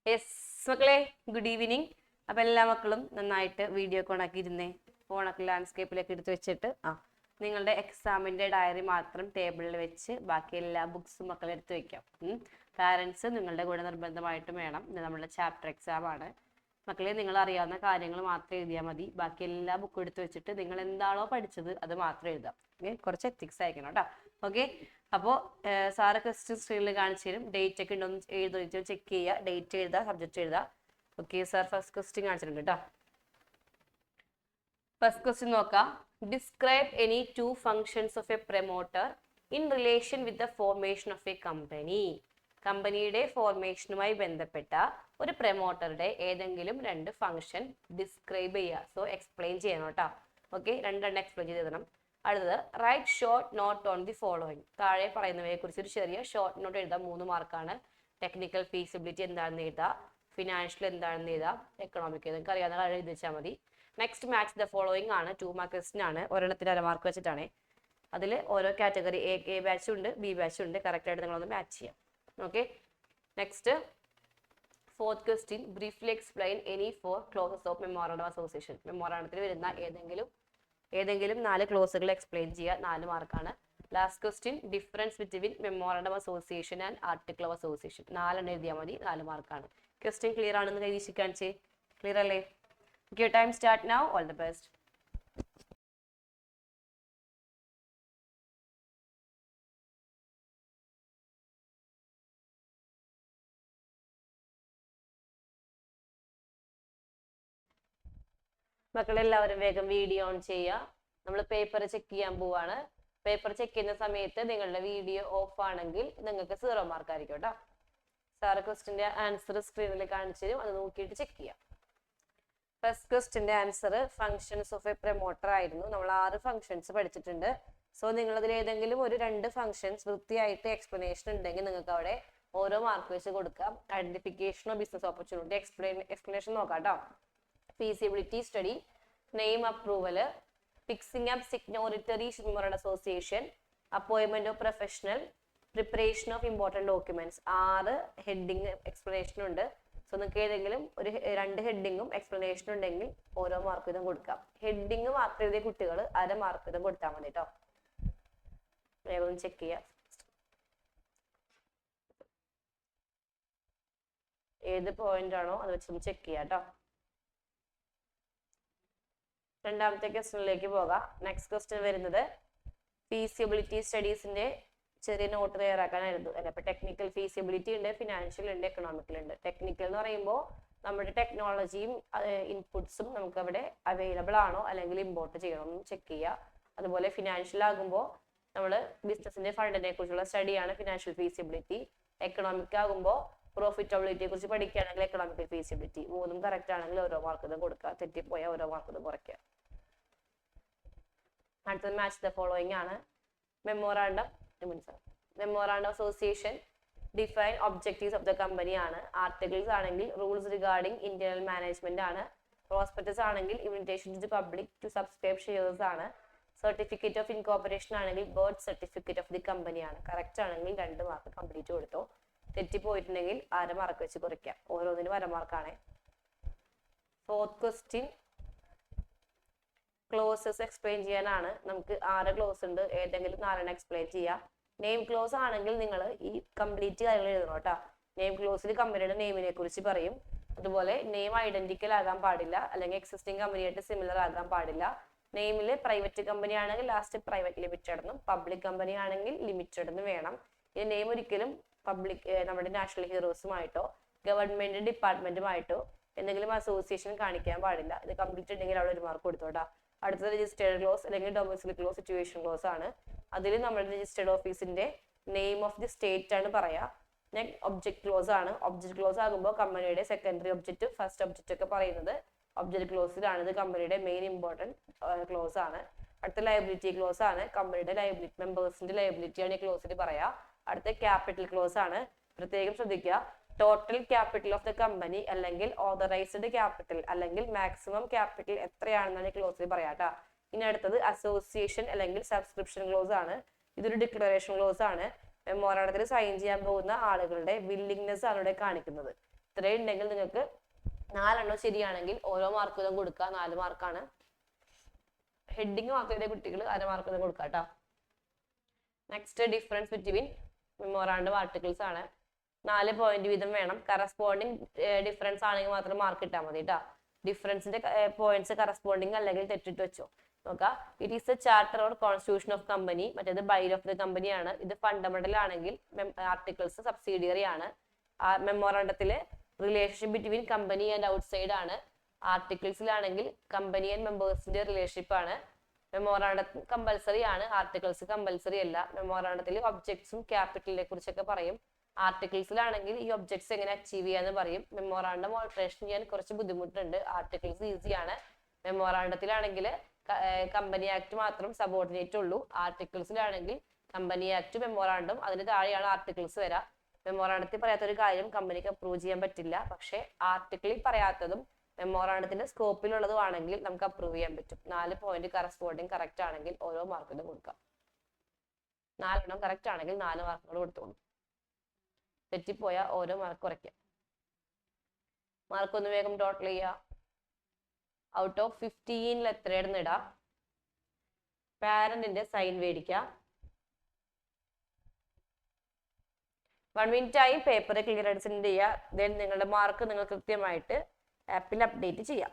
Yes മക്കളെ, good evening. അപ്പം എല്ലാ മക്കളും നന്നായിട്ട് വീഡിയോ ഒക്കെ ഓണാക്കിയിരുന്നേ. ഫോണൊക്കെ ലാൻഡ്സ്കേപ്പിലേക്ക് എടുത്ത് വെച്ചിട്ട് നിങ്ങളുടെ എക്സാമിൻ്റെ ഡയറി മാത്രം ടേബിളിൽ വെച്ച് ബാക്കി എല്ലാ ബുക്സും മക്കളെ എടുത്ത് വെക്കാം. പാരൻസ് നിങ്ങളുടെ കൂടെ നിർബന്ധമായിട്ടും വേണം. ഇത് നമ്മുടെ ചാപ്റ്റർ എക്സാം ആണ്. മക്കളെ, നിങ്ങൾ അറിയാവുന്ന കാര്യങ്ങൾ മാത്രം എഴുതിയാൽ മതി. ബാക്കി എല്ലാ ബുക്കും എടുത്ത് വെച്ചിട്ട് നിങ്ങൾ എന്താണോ പഠിച്ചത് അത് മാത്രം എഴുതാം. കുറച്ച് എത്തിക്സ് അയക്കണം കേട്ടോ. ഓക്കെ, അപ്പോൾ സാറ് ക്വസ്റ്റ്യൻ സ്ക്രീനിൽ കാണിച്ചു തരും. ഡേറ്റ് ഒക്കെ ഉണ്ടോ എഴുതി ചെക്ക് ചെയ്യുക. ഡേറ്റ് എഴുതുക, സബ്ജക്റ്റ് എഴുതുക. ഓക്കെ, സാർ ഫസ്റ്റ് ക്വസ്റ്റ്യൻ കാണിച്ചിട്ടുണ്ട് കേട്ടോ. ഫസ്റ്റ് ക്വസ്റ്റ്യൻ നോക്കാം. Describe any 2 functions of a promoter in relation with the formation of A company. കമ്പനിയുടെ ഫോർമേഷനുമായി ബന്ധപ്പെട്ട ഒരു പ്രൊമോട്ടറുടെ ഏതെങ്കിലും 2 ഫംഗ്ഷൻ ഡിസ്ക്രൈബ് ചെയ്യുക. സോ എക്സ്പ്ലെയിൻ ചെയ്യണം കേട്ടോ. ഓക്കെ, രണ്ടെണ്ണം എക്സ്പ്ലെയിൻ ചെയ്ത് തരണം. അടുത്തത് write short note on the following. താഴെ പറയുന്നവയെ കുറിച്ച് ഒരു ചെറിയ ഷോർട്ട് നോട്ട് എഴുതാം. 3 മാർക്കാണ്. ടെക്നിക്കൽ ഫീസിബിലിറ്റി എന്താണെന്ന് എഴുതാം, ഫിനാൻഷ്യൽ എന്താണെന്ന് എഴുതാം, എക്കണോമിക് നിങ്ങൾക്ക് അറിയാവുന്ന കാര്യം എഴുതി വെച്ചാൽ മതി. നെക്സ്റ്റ് മാച്ച് ദ ഫോളോയിങ് ആണ്. 2 മാർക്ക് ക്വസ്റ്റ്യൻ ആണ്. ഒരെണ്ണത്തിന് 1 മാർക്ക് വെച്ചിട്ടാണ്. അതിൽ ഓരോ കാറ്റഗറി എ ബാച്ചും ഉണ്ട്, ബി ബാച്ചും ഉണ്ട്. കറക്റ്റായിട്ട് നിങ്ങളൊന്ന് മാച്ച് ചെയ്യാം. Okay, next fourth question. Briefly explain any 4 clauses of memorandum association. മെമ്മോറാണ്ടത്തിൽ വരുന്ന ഏതെങ്കിലും 4 ക്ലോസുകൾ എക്സ്പ്ലെയിൻ ചെയ്യുക. 4 മാർക്കാണ്. Last question. Difference between memorandum association and article of association. 4 എഴുതിയാൽ മതി. 4 മാർക്കാണ്. ക്വസ്റ്റ്യൻ ക്ലിയർ ആണെന്ന് കൈവശി കാണിച്ചേ. ക്ലിയർ അല്ലേ? Okay, time start now. All the best. മക്കളെല്ലാവരും വേഗം വീഡിയോ ഓൺ ചെയ്യുക. നമ്മൾ പേപ്പർ ചെക്ക് ചെയ്യാൻ പോവാണ്. പേപ്പർ ചെക്ക് ചെയ്യുന്ന സമയത്ത് നിങ്ങളുടെ വീഡിയോ ഓഫ് ആണെങ്കിൽ നിങ്ങൾക്ക് 0 മാർക്ക് ആയിരിക്കും കേട്ടോ. സാറ് ക്വസ്റ്റിന്റെ ആൻസർ സ്ക്രീനിൽ കാണിച്ചു തരും. അത് നോക്കിയിട്ട് ചെക്ക് ചെയ്യാം. ഫസ്റ്റ് ക്വസ്റ്റിന്റെ answer functions of a promoter ആയിരുന്നു. നമ്മൾ 6 ഫങ്ഷൻസ് പഠിച്ചിട്ടുണ്ട്. സോ നിങ്ങളതിൽ ഏതെങ്കിലും ഒരു 2 ഫങ്ഷൻസ് വൃത്തിയായിട്ട് എക്സ്പ്ലനേഷൻ ഉണ്ടെങ്കിൽ നിങ്ങൾക്ക് അവിടെ ഓരോ മാർക്ക് വെച്ച് കൊടുക്കാം. Identification of business opportunity explanation നോക്കാം കേട്ടോ. Feasibility study, name approval, fixing up signatory memorandum association, appointment of professional, preparation of important documents. 6 heading explanation ഉണ്ട്. സോ നിങ്ങൾക്ക് ഏതെങ്കിലും ഒരു 2 ഹെഡിങ്ങും എക്സ്പ്ലനേഷൻ ഉണ്ടെങ്കിൽ ഓരോ മാർക്ക് വീതം കൊടുക്കാം. ഹെഡിങ് മാത്രം എഴുതിയ കുട്ടികൾ 1/2 മാർക്ക് വീതം കൊടുത്താൽ മതി കേട്ടോ. വേഗം ചെക്ക് ചെയ്യാം. ഏത് പോയിന്റ് ആണോ അത് വെച്ച് ചെക്ക് ചെയ്യാം കേട്ടോ. രണ്ടാമത്തെ ക്വസ്റ്റ്യനിലേക്ക് പോകാം. നെക്സ്റ്റ് ക്വസ്റ്റ്യൻ വരുന്നത് ഫീസിബിലിറ്റി സ്റ്റഡീസിന്റെ ചെറിയ നോട്ട് തയ്യാറാക്കാനായിരുന്നു. അപ്പൊ ടെക്നിക്കൽ ഫീസിബിലിറ്റി ഉണ്ട്, ഫിനാൻഷ്യൽ ഉണ്ട്, എക്കണോമിക്കൽ ഉണ്ട്. ടെക്നിക്കൽ എന്ന് പറയുമ്പോൾ നമ്മുടെ ടെക്നോളജിയും ഇൻപുട്സും നമുക്ക് അവിടെ അവൈലബിൾ ആണോ അല്ലെങ്കിൽ ഇമ്പോർട്ട് ചെയ്യണമെന്ന് ചെക്ക് ചെയ്യുക. അതുപോലെ ഫിനാൻഷ്യൽ ആകുമ്പോൾ നമ്മൾ ബിസിനസിന്റെ ഫണ്ടിനെ കുറിച്ചുള്ള സ്റ്റഡിയാണ് ഫിനാൻഷ്യൽ ഫീസിബിലിറ്റി. എക്കണോമിക് ആകുമ്പോൾ പ്രോഫിറ്റബിലിറ്റിയെ കുറിച്ച് പഠിക്കുകയാണെങ്കിൽ എക്കണോമിക്കൽ ഫീസിബിലിറ്റി. 3ഉം കറക്റ്റ് ആണെങ്കിൽ ഓരോ മാർക്ക് കൊടുക്കുക. തെറ്റിപ്പോയാൽ ഓരോ മാർക്ക് കുറയ്ക്കുക. അടുത്തത് മാച്ച് ദ ഫോളോയിങ് ആണ്. Memorandum association define objectives of the company ആണ്. ആർട്ടിക്കിൾസ് ആണെങ്കിൽ റൂൾസ് റിഗാർഡിംഗ് ഇന്റേണൽ മാനേജ്മെന്റ് ആണ്. പ്രോസ്പെക്ടസ് ആണെങ്കിൽ invitation to the public to subscribe shares ആണ്. സർട്ടിഫിക്കറ്റ് ഓഫ് ഇൻകോർപ്പറേഷൻ ആണെങ്കിൽ birth certificate of the company ആണ്. Correct ആണെങ്കിൽ 2 mark complete കൊടുത്തോ. തെറ്റിപ്പോയിട്ടുണ്ടെങ്കിൽ 1/2 mark വെച്ച് കുറയ്ക്കാം. ഓരോന്നിനും 1/2 മാർക്കാണ്. ഫോർത്ത് ക്വസ്റ്റ്യൻ ക്ലോസസ് എക്സ്പ്ലെയിൻ ചെയ്യാനാണ്. നമുക്ക് 6 ക്ലോസ് ഉണ്ട്. ഏതെങ്കിലും 4 എക്സ്പ്ലെയിൻ ചെയ്യാം. നെയിം ക്ലോസ് ആണെങ്കിൽ നിങ്ങൾ ഈ കംപ്ലീറ്റ് കാര്യങ്ങൾ എഴുതണം കേട്ടോ. നെയിം ക്ലോസിൽ കമ്പനിയുടെ നെയിമിനെ കുറിച്ച് പറയും. അതുപോലെ നെയിം ഐഡന്റിക്കൽ ആകാൻ പാടില്ല, അല്ലെങ്കിൽ എക്സിസ്റ്റിംഗ് കമ്പനിയായിട്ട് സിമിലർ ആകാൻ പാടില്ല. നെയിമിൽ പ്രൈവറ്റ് കമ്പനി ആണെങ്കിൽ ലാസ്റ്റ് പ്രൈവറ്റ് ലിമിറ്റഡ് എന്നും, പബ്ലിക് കമ്പനി ആണെങ്കിൽ ലിമിറ്റഡ് എന്നും വേണം. ഈ നെയിം ഒരിക്കലും പബ്ലിക് നമ്മുടെ നാഷണൽ ഹീറോസുമായിട്ടോ ഗവൺമെന്റ് ഡിപ്പാർട്ട്മെന്റുമായിട്ടോ എന്തെങ്കിലും അസോസിയേഷൻ കാണിക്കാൻ പാടില്ല. ഇത് കംപ്ലീറ്റ് ഉണ്ടെങ്കിൽ അവിടെ 1 മാർക്ക് കൊടുത്തോട്ടാ. അടുത്തത് രജിസ്റ്റേർഡ് ക്ലോസ് അല്ലെങ്കിൽ ഡൊമൈസിൽ ക്ലോസ്, സിറ്റുവേഷൻ ക്ലോസ് ആണ്. അതിൽ നമ്മൾ രജിസ്റ്റേർഡ് ഓഫീസിന്റെ നെയിം ഓഫ് ദി സ്റ്റേറ്റ് ആണ് പറയാ. ഒബ്ജക്ട് ക്ലോസ് ആണ്. ഒബ്ജക്ട് ക്ലോസ് ആകുമ്പോൾ കമ്പനിയുടെ സെക്കൻഡറി ഒബ്ജക്റ്റ്, ഫസ്റ്റ് ഒബ്ജക്റ്റ് ഒക്കെ പറയുന്നത് ഒബ്ജക്ട് ക്ലോസിലാണ്. ഇത് കമ്പനിയുടെ മെയിൻ ഇമ്പോർട്ടൻറ്റ് ക്ലോസ് ആണ്. അടുത്ത ലയബിലിറ്റി ക്ലോസ് ആണ്. കമ്പനിയുടെ ലയബിലിറ്റി, മെമ്പേഴ്സിന്റെ ലയബിലിറ്റി ആണ് ഈ ക്ലോസിൽ പറയാ. അടുത്ത ക്യാപിറ്റൽ ക്ലോസ് ആണ്. പ്രത്യേകം ശ്രദ്ധിക്കുക, total capital of the company അല്ലെങ്കിൽ ഓതറൈസ്ഡ് ക്യാപിറ്റൽ അല്ലെങ്കിൽ മാക്സിമം ക്യാപിറ്റൽ എത്രയാണെന്നാണ് ഈ ക്ലോസിൽ പറയാട്ടോ. ഇനി അടുത്തത് അസോസിയേഷൻ അല്ലെങ്കിൽ സബ്സ്ക്രിപ്ഷൻ ക്ലോസ് ആണ്. ഇതൊരു ഡിക്ലറേഷൻ ക്ലോസ് ആണ്. മെമ്മോറാണ്ടത്തിൽ സൈൻ ചെയ്യാൻ പോകുന്ന ആളുകളുടെ വില്ലിംഗ്നെസ് ആണ് ഇവിടെ കാണിക്കുന്നത്. ഇത്രയും ഉണ്ടെങ്കിൽ നിങ്ങൾക്ക് 4 എണ്ണം ശരിയാണെങ്കിൽ ഓരോ മാർക്ക് വീതം കൊടുക്കുക. 4 മാർക്കാണ്. ഹെഡിങ് മാത്രമേ കുട്ടികൾ 1/2 മാർക്ക് വീതം കൊടുക്കുക കേട്ടോ. Next difference between memorandum articles ആണ്. 4 പോയിന്റ് വീതം വേണം. കറസ്പോണ്ടിങ് ഡിഫറൻസ് ആണെങ്കിൽ മാത്രം മാർക്ക് ഇട്ടാൽ മതി കേട്ടോ. ഡിഫറൻസിന്റെ പോയിന്റ്സ് കറസ്പോണ്ടിങ് അല്ലെങ്കിൽ തെറ്റിട്ട് വെച്ചോ. നോക്കാം. It is a charter or constitution of company. മറ്റേത് ബൈൽ ഓഫ് ദ കമ്പനി ആണ്. ഇത് ഫണ്ടമെന്റൽ ആണെങ്കിൽ ആർട്ടിക്കിൾസ് സബ്സിഡിയറി ആണ്. മെമ്മോറാണ്ടത്തില് relationship between company and outside ആണ്. ആർട്ടിക്കിൾസിലാണെങ്കിൽ കമ്പനി ആൻഡ് മെമ്പേഴ്സിന്റെ റിലേഷൻഷിപ്പ് ആണ്. മെമ്മോറാണ്ടം കമ്പൽസറി ആണ്, ആർട്ടിക്കിൾസ് കമ്പൽസറി അല്ല. മെമ്മോറാണ്ടത്തിൽ ഒബ്ജക്ട്സും ക്യാപിറ്റലിനെ കുറിച്ചൊക്കെ പറയും. ആർട്ടിക്കിൾസിലാണെങ്കിൽ ഈ ഒബ്ജക്ട്സ് എങ്ങനെ അച്ചീവ് ചെയ്യാന്ന് പറയും. മെമ്മോറാണ്ടം ഓൾട്ടറേഷൻ ചെയ്യാൻ കുറച്ച് ബുദ്ധിമുട്ടുണ്ട്. ആർട്ടിക്കിൾസ് ഈസിയാണ്. മെമ്മോറാണ്ടത്തിലാണെങ്കിൽ കമ്പനി ആക്ട് മാത്രം സബോർഡിനേറ്റ് ഉള്ളൂ. ആർട്ടിക്കിൾസിലാണെങ്കിൽ കമ്പനി ആക്ട്, മെമ്മോറാണ്ടം, അതിന് താഴെയാണ് ആർട്ടിക്കിൾസ് വരാം. മെമ്മോറാണ്ടത്തിൽ പറയാത്തൊരു കാര്യം കമ്പനിക്ക് അപ്രൂവ് ചെയ്യാൻ പറ്റില്ല. പക്ഷെ ആർട്ടിക്കിളിൽ പറയാത്തതും മെമ്മോറാണ്ടത്തിന്റെ സ്കോപ്പിലുള്ളതും ആണെങ്കിൽ നമുക്ക് അപ്രൂവ് ചെയ്യാൻ പറ്റും. 4 പോയിന്റ് കറസ്പോണ്ടിങ് കറക്റ്റ് ആണെങ്കിൽ ഓരോ മാർക്കിനും കൊടുക്കാം. 4 എണ്ണം കറക്റ്റ് ആണെങ്കിൽ 4 മാർക്കുകൾ കൊടുത്തോളൂ. തെറ്റിപ്പോയാൽ ഓരോ മാർക്ക് കുറയ്ക്കാം. മാർക്ക് ഒന്ന് വേഗം ടോട്ടൽ ചെയ്യുക. ഔട്ട് ഓഫ് 15 എത്രയാണെന്ന് ഇടാം. പാരന്റിന്റെ സൈൻ മേടിക്കാം. 1 മിനിറ്റ് ആയി പേപ്പർ ക്ലിയർ ആയിട്ട് സെൻഡ് ചെയ്യുക. ദെൻ നിങ്ങളുടെ മാർക്ക് നിങ്ങൾ കൃത്യമായിട്ട് ആപ്പിൽ അപ്ഡേറ്റ് ചെയ്യാം.